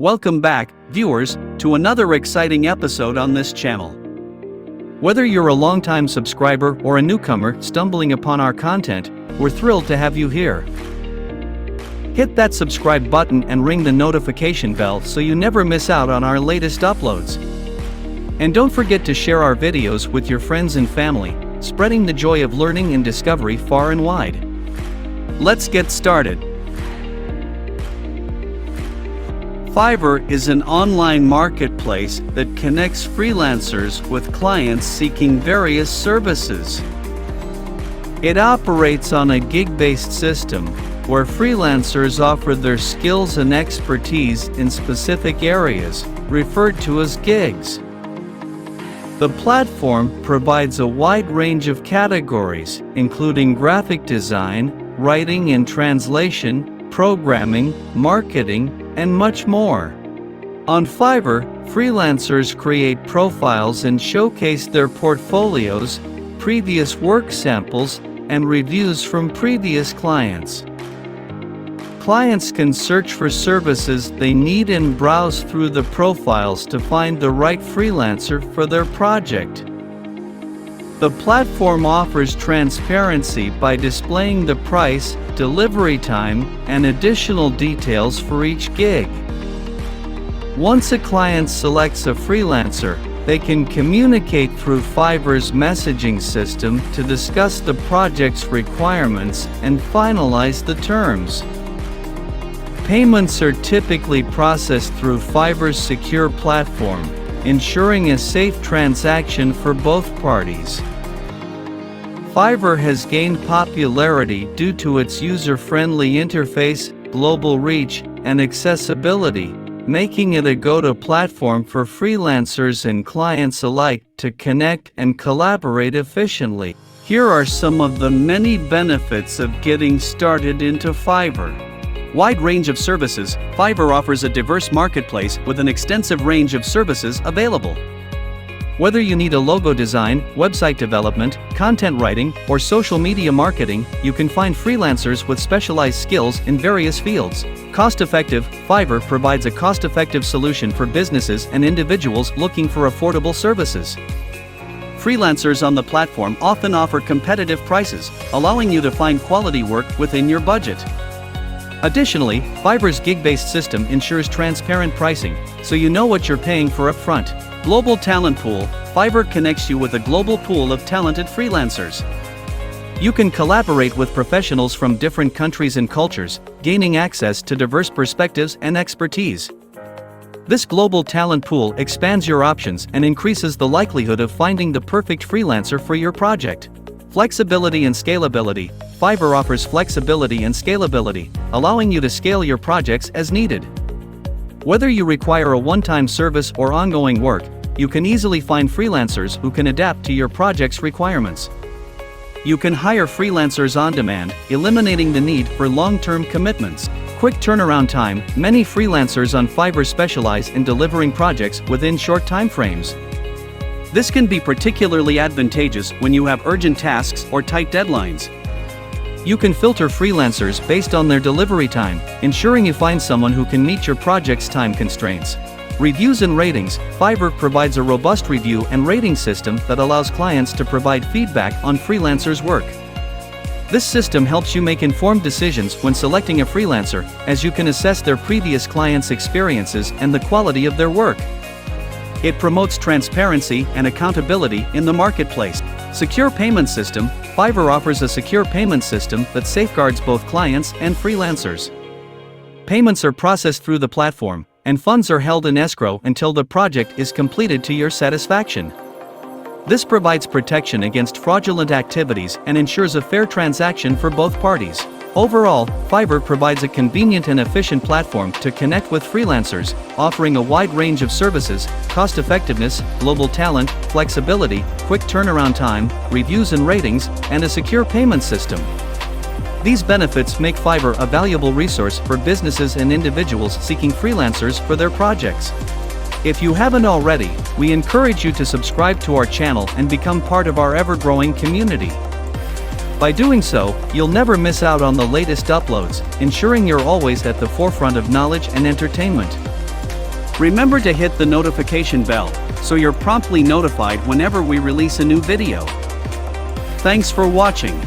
Welcome back, viewers, to another exciting episode on this channel. Whether you're a longtime subscriber or a newcomer stumbling upon our content, we're thrilled to have you here. Hit that subscribe button and ring the notification bell so you never miss out on our latest uploads. And don't forget to share our videos with your friends and family, spreading the joy of learning and discovery far and wide. Let's get started. Fiverr is an online marketplace that connects freelancers with clients seeking various services. It operates on a gig-based system, where freelancers offer their skills and expertise in specific areas, referred to as gigs. The platform provides a wide range of categories, including graphic design, writing and translation, programming, marketing, and much more. On Fiverr, freelancers create profiles and showcase their portfolios, previous work samples, and reviews from previous clients. Clients can search for services they need and browse through the profiles to find the right freelancer for their project. The platform offers transparency by displaying the price, delivery time, and additional details for each gig. Once a client selects a freelancer, they can communicate through Fiverr's messaging system to discuss the project's requirements and finalize the terms. Payments are typically processed through Fiverr's secure platform, ensuring a safe transaction for both parties. Fiverr has gained popularity due to its user-friendly interface, global reach, and accessibility, making it a go-to platform for freelancers and clients alike to connect and collaborate efficiently. Here are some of the many benefits of getting started into Fiverr. Wide range of services. Fiverr offers a diverse marketplace with an extensive range of services available. Whether you need a logo design, website development, content writing, or social media marketing, you can find freelancers with specialized skills in various fields. Cost-effective. Fiverr provides a cost-effective solution for businesses and individuals looking for affordable services. Freelancers on the platform often offer competitive prices, allowing you to find quality work within your budget. Additionally, Fiverr's gig-based system ensures transparent pricing, so you know what you're paying for upfront. Global talent pool. Fiverr connects you with a global pool of talented freelancers. You can collaborate with professionals from different countries and cultures, gaining access to diverse perspectives and expertise. This global talent pool expands your options and increases the likelihood of finding the perfect freelancer for your project. Flexibility and scalability. Fiverr offers flexibility and scalability, allowing you to scale your projects as needed. Whether you require a one-time service or ongoing work, you can easily find freelancers who can adapt to your project's requirements. You can hire freelancers on demand, eliminating the need for long-term commitments. Quick turnaround time. Many freelancers on Fiverr specialize in delivering projects within short time frames. This can be particularly advantageous when you have urgent tasks or tight deadlines. You can filter freelancers based on their delivery time, ensuring you find someone who can meet your project's time constraints. Reviews and ratings. Fiverr provides a robust review and rating system that allows clients to provide feedback on freelancers' work. This system helps you make informed decisions when selecting a freelancer, as you can assess their previous clients' experiences and the quality of their work. It promotes transparency and accountability in the marketplace. Secure payment system. Fiverr offers a secure payment system that safeguards both clients and freelancers. Payments are processed through the platform, and funds are held in escrow until the project is completed to your satisfaction. This provides protection against fraudulent activities and ensures a fair transaction for both parties. Overall, Fiverr provides a convenient and efficient platform to connect with freelancers, offering a wide range of services, cost-effectiveness, global talent, flexibility, quick turnaround time, reviews and ratings, and a secure payment system. These benefits make Fiverr a valuable resource for businesses and individuals seeking freelancers for their projects. If you haven't already, we encourage you to subscribe to our channel and become part of our ever-growing community. By doing so, you'll never miss out on the latest uploads, ensuring you're always at the forefront of knowledge and entertainment. Remember to hit the notification bell so you're promptly notified whenever we release a new video. Thanks for watching.